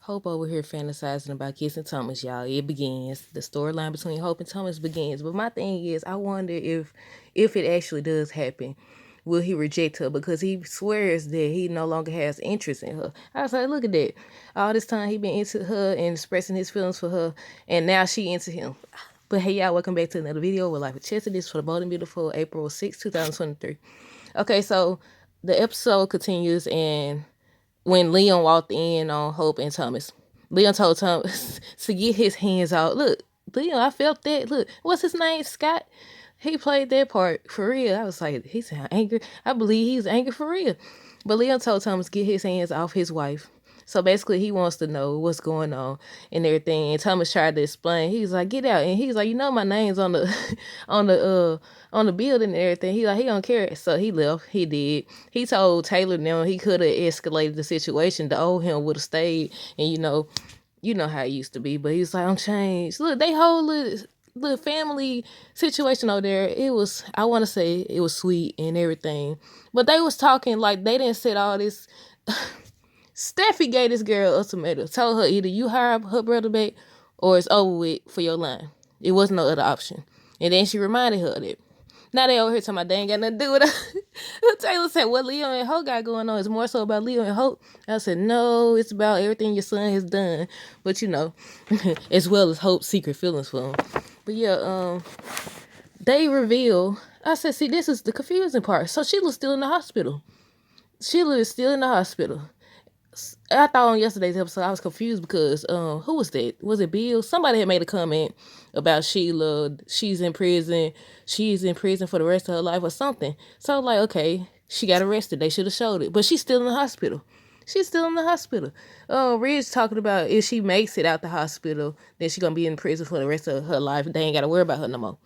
Hope over here fantasizing about kissing Thomas, y'all. It begins. The storyline between Hope and Thomas begins. But my thing is, I wonder if it actually does happen, will he reject her? Because he swears that he no longer has interest in her. I was like, look at that. All this time he been into her and expressing his feelings for her, and now she into him. But hey, y'all, welcome back to another video with Life with Chelsea. This is for the Bold and Beautiful, April 6, 2023. Okay, so the episode continues, and when Leon walked in on Hope and Thomas, Leon told Thomas to get his hands out. Look, Leon, I felt that. Look, what's his name? Scott. He played that part for real. I was like, he sound angry. I believe he's angry for real. But Leon told Thomas get his hands off his wife. So basically, he wants to know what's going on and everything. And Thomas tried to explain. He's like, "Get out!" And he's like, "You know, my name's on the, on the building and everything." He like, he don't care. So he left. He did. He told Taylor now he could have escalated the situation. The old him would have stayed, and you know how it used to be. But he's like, "I'm changed." Look, they whole little family situation over there. It was, I want to say, it was sweet and everything. But they was talking like they didn't set all this. Steffi gave this girl ultimatum. Told her either you hire her brother back or it's over with for your line. It wasn't no other option. And then she reminded her of it. Now they over here talking about they ain't got nothing to do with it. Taylor said, what Leo and Hope got going on is more so about Leo and Hope. I said, no, it's about everything your son has done. But you know, as well as Hope's secret feelings for him. But yeah, they reveal, I said, see, this is the confusing part. So Sheila's still in the hospital. Sheila is still in the hospital. I thought on yesterday's episode I was confused because who was that? Was it Bill? Somebody had made a comment about Sheila. She's in prison. She's in prison for the rest of her life or something. So I'm like, okay, she got arrested. They should have showed it. But she's still in the hospital. She's still in the hospital. Ridge talking about if she makes it out the hospital, then she's gonna be in prison for the rest of her life. They ain't gotta worry about her no more.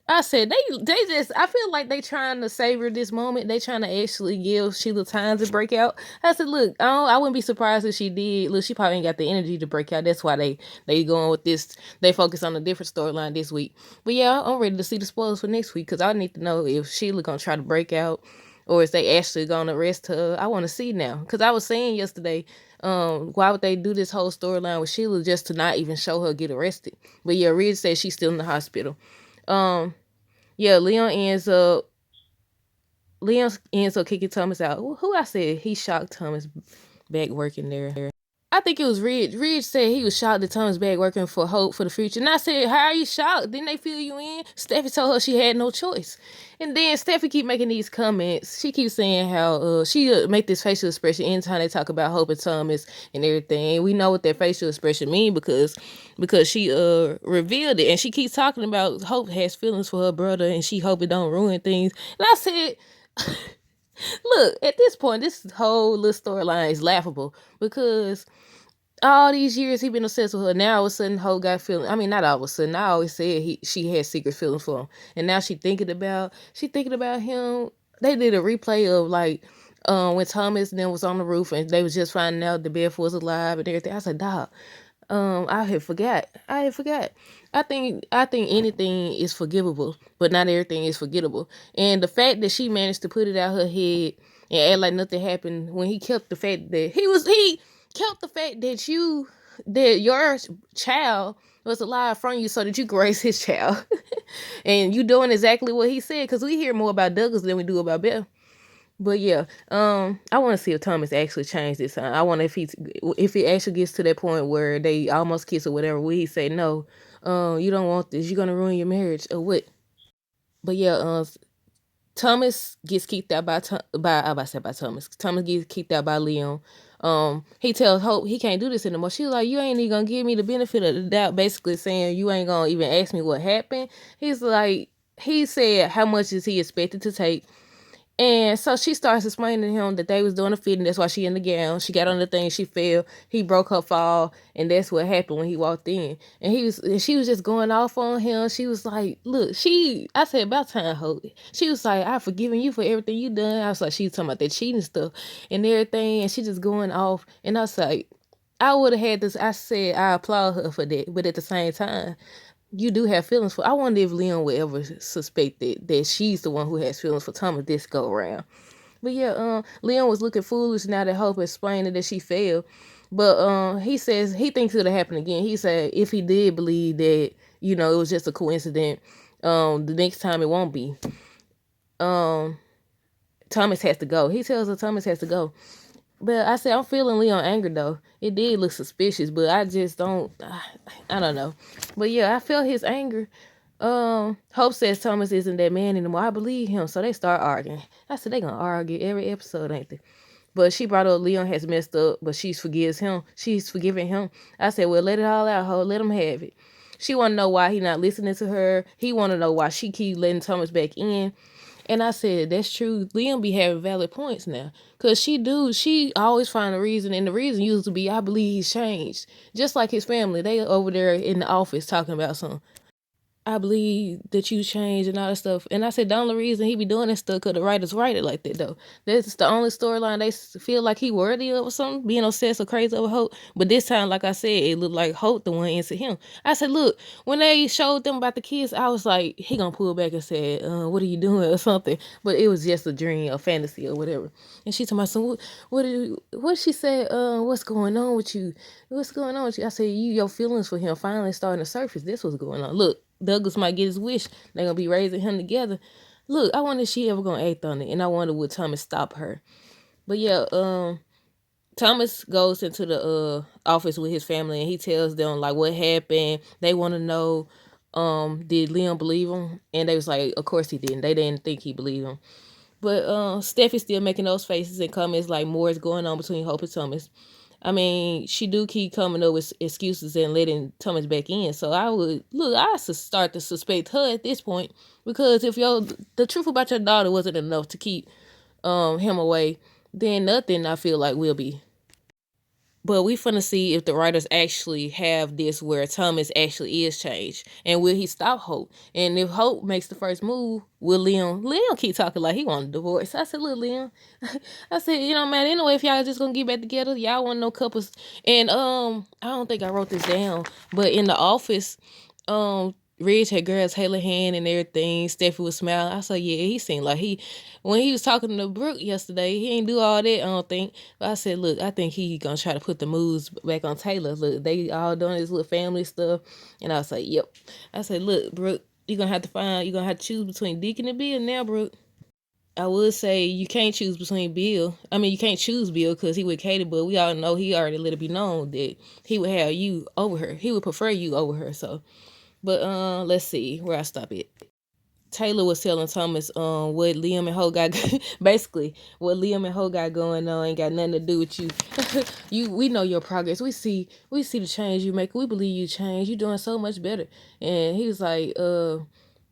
I said they just, I feel like they trying to savor this moment. They trying to actually give Sheila time to break out. I said, look, I wouldn't be surprised if she did. Look, she probably ain't got the energy to break out. That's why they going with this. They focus on a different storyline this week. But yeah, I'm ready to see the spoilers for next week because I need to know if Sheila gonna try to break out or is they actually gonna arrest her. I want to see now because I was saying yesterday, why would they do this whole storyline with Sheila just to not even show her get arrested? But yeah, Ridge says she's still in the hospital. Yeah, Leon ends up kicking Thomas out. Who I said he shocked Thomas back working there. I think it was Ridge. Ridge said he was shocked that Thomas back working for Hope for the future. And I said, how are you shocked? Didn't they fill you in? Steffi told her she had no choice. And then Steffi keep making these comments. She keeps saying how she make this facial expression anytime they talk about Hope and Thomas and everything. And we know what that facial expression mean because she revealed it. And she keeps talking about Hope has feelings for her brother and she hope it don't ruin things. And I said, look, at this point, this whole little storyline is laughable because all these years he been obsessed with her. Now all of a sudden, Hope got feeling. I mean, not all of a sudden. I always said she had secret feelings for him, and now she thinking about him. They did a replay of like when Thomas then was on the roof and they was just finding out the Beth was alive and everything. I said, dog, I had forgot. I think anything is forgivable, but not everything is forgettable. And the fact that she managed to put it out her head and act like nothing happened when he kept the fact that he kept the fact that your child was alive from you so that you could raise his child. And you doing exactly what he said, because we hear more about Douglas than we do about Beth. But yeah, I want to see if Thomas actually changed this time. I wonder if he actually gets to that point where they almost kiss or whatever, will he say, no, you don't want this, you're gonna ruin your marriage or what? But yeah, Thomas gets kicked out by Thomas. Thomas gets kicked out by Leon. He tells Hope he can't do this anymore. She's like, you ain't even gonna give me the benefit of the doubt, basically saying you ain't gonna even ask me what happened. He's like, he said how much is he expected to take. And so she starts explaining to him that they was doing a fitting. That's why she in the gown. She got on the thing. She fell. He broke her fall. And that's what happened when he walked in. And she was just going off on him. She was like, look, I said, about time, Hope. She was like, I've forgiven you for everything you done. I was like, she was talking about that cheating stuff and everything. And she just going off. And I was like, I would have had this. I said, I applaud her for that. But at the same time, you do have feelings for. I wonder if Leon would ever suspect that she's the one who has feelings for Thomas this go around. But yeah, Leon was looking foolish now that Hope explained that she failed. But he says he thinks it'll happen again. He said if he did believe that, you know, it was just a coincidence, the next time it won't be. Um, Thomas has to go. He tells her Thomas has to go. But I said I'm feeling Leon anger though. It did look suspicious, but I just don't. I don't know. But yeah, I felt his anger. Hope says Thomas isn't that man anymore. I believe him, so they start arguing. I said they gonna argue every episode, ain't they? But she brought up Leon has messed up, but she forgives him. She's forgiving him. I said, well, let it all out, ho. Let him have it. She want to know why he not listening to her. He want to know why she keep letting Thomas back in. And I said, that's true. Liam be having valid points now. Because she always find a reason. And the reason used to be, I believe he's changed. Just like his family. They over there in the office talking about something. I believe that you changed and all that stuff. And I said the only reason he be doing that stuff because the writers write it like that though. That's the only storyline they feel like he worthy of or something, being obsessed or crazy over Hope. But this time, like I said, it looked like Hope the one into him. I said, look, when they showed them about the kids, I was like, he gonna pull back and say, what are you doing or something. But it was just a dream, a fantasy or whatever. And she told me, so what she said, what's going on with you? What's going on with you? I said, your feelings for him finally starting to surface. This was going on. Look, Douglas might get his wish. They're gonna be raising him together. Look, I wonder if she ever gonna act on it, and I wonder would Thomas stop her. But yeah, Thomas goes into the office with his family and he tells them like what happened. They want to know, did Liam believe him? And they was like, of course he didn't. They didn't think he believed him. But Steffi's still making those faces and comments like more is going on between Hope and Thomas. I mean, she do keep coming up with excuses and letting Thomas back in. So I start to suspect her at this point because if the truth about your daughter wasn't enough to keep him away, then nothing I feel like will be. But we finna see if the writers actually have this where Thomas actually is changed. And will he stop Hope? And if Hope makes the first move, will Liam keep talking like he want a divorce. I said, look, Liam. I said, you know, man, anyway, if y'all just gonna get back together, y'all want no couples. And I don't think I wrote this down, but in the office, Ridge had girls hella hand and everything. Steffi was smiling. I said, yeah, he seemed like when he was talking to Brooke yesterday, he ain't do all that, I don't think. But I said, look, I think he gonna try to put the moves back on Taylor. Look, they all doing this little family stuff. And I was like, yep. I said, look, Brooke, you're gonna have to choose between Deacon and Bill now, Brooke. I would say you can't choose between Bill. I mean, you can't choose Bill because he with Katie, but we all know he already let it be known that he would have you over her. He would prefer you over her. So, but let's see where I stop it. Taylor was telling Thomas what Liam and Ho got basically what Liam and Ho got going on ain't got nothing to do with you. We know your progress. We see the change you make. We believe you change. You doing so much better. And he was like,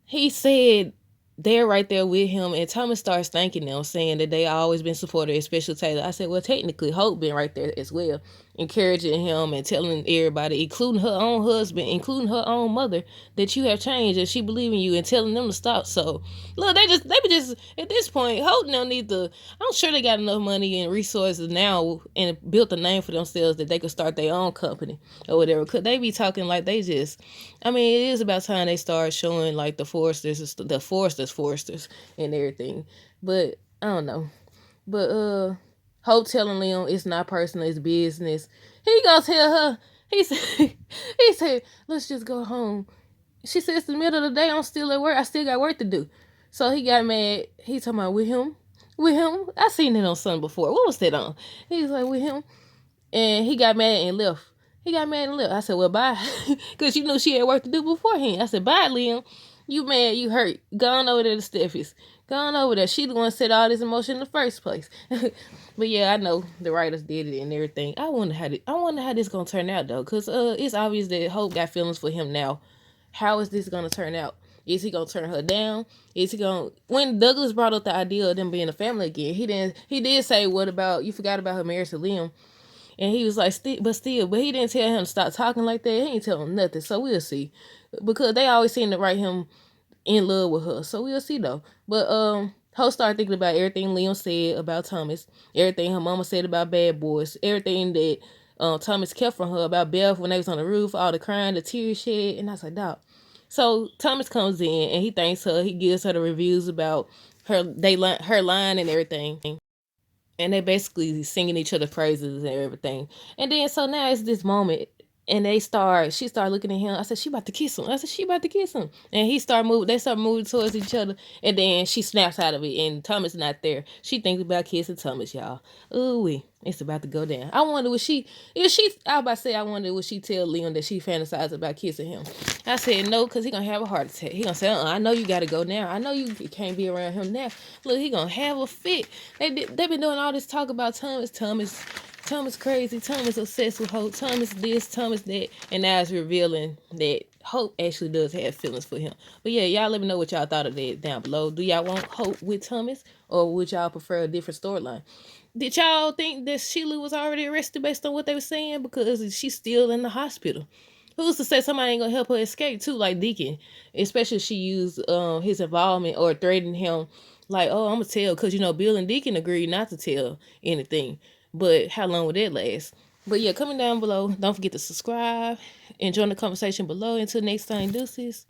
he said they're right there with him, and Thomas starts thanking them, saying that they always been supportive, especially Taylor. I said, well, technically, Hope been right there as well, encouraging him and telling everybody, including her own husband, including her own mother, that you have changed and she believe in you, and telling them to stop. So, look, they be just at this point, Hope now need to. I'm sure they got enough money and resources now and built a name for themselves that they could start their own company or whatever. Could they be talking like they just? I mean, it is about time they start showing like the Foresters, and everything. But I don't know. But Hope telling Liam it's not personal, it's business. He gonna tell her. He said, let's just go home. She said it's the middle of the day. I'm still at work. I still got work to do. So he got mad. He talking about with him. With him. I seen it on something before. What was that on? He was like with him. And he got mad and left. I said, well, bye. Because you knew she had work to do beforehand. I said, bye, Liam. You mad, you hurt. Go on over there to Steffi's. Go on over there. She the one set all this emotion in the first place. But yeah, I know the writers did it and everything. I wonder how this gonna turn out though. Cause it's obvious that Hope got feelings for him now. How is this gonna turn out? Is he gonna turn her down? Is he gonna when Douglas brought up the idea of them being a family again, he did say, what about you forgot about her marriage to Liam? And he was like, but he didn't tell him to stop talking like that. He ain't tell him nothing. So we'll see. Because they always seem to write him in love with her. So we'll see though. But Ho started thinking about everything Liam said about Thomas, everything her mama said about Bad Boys, everything that Thomas kept from her about Beth when they was on the roof, all the crying, the tears shed. And I was like, dog. So Thomas comes in and he thanks her. He gives her the reviews about her line and everything. and they basically singing each other praises and everything. And then so now it's this moment, and she started looking at him. I said, she about to kiss him. I said, she about to kiss him. And they start moving towards each other. And then she snaps out of it, and Thomas not there. She thinks about kissing Thomas, y'all. Ooh, it's about to go down. I wonder I wonder would she tell Leon that she fantasized about kissing him. I said no, because he gonna have a heart attack. He gonna say, I know you gotta go now. I know you can't be around him now. Look, he gonna have a fit. They been doing all this talk about Thomas crazy, Thomas obsessed with Hope, Thomas this, Thomas that, and now it's revealing that Hope actually does have feelings for him. But yeah, y'all let me know what y'all thought of that down below. Do y'all want Hope with Thomas, or would y'all prefer a different storyline? Did y'all think that Sheila was already arrested based on what they were saying? Because she's still in the hospital. Who's to say somebody ain't gonna help her escape too, like Deacon? Especially if she used his involvement or threatened him, like, oh, I'm gonna tell, because Bill and Deacon agreed not to tell anything. But how long would that last? But yeah, comment down below. Don't forget to subscribe and join the conversation below. Until next time, deuces.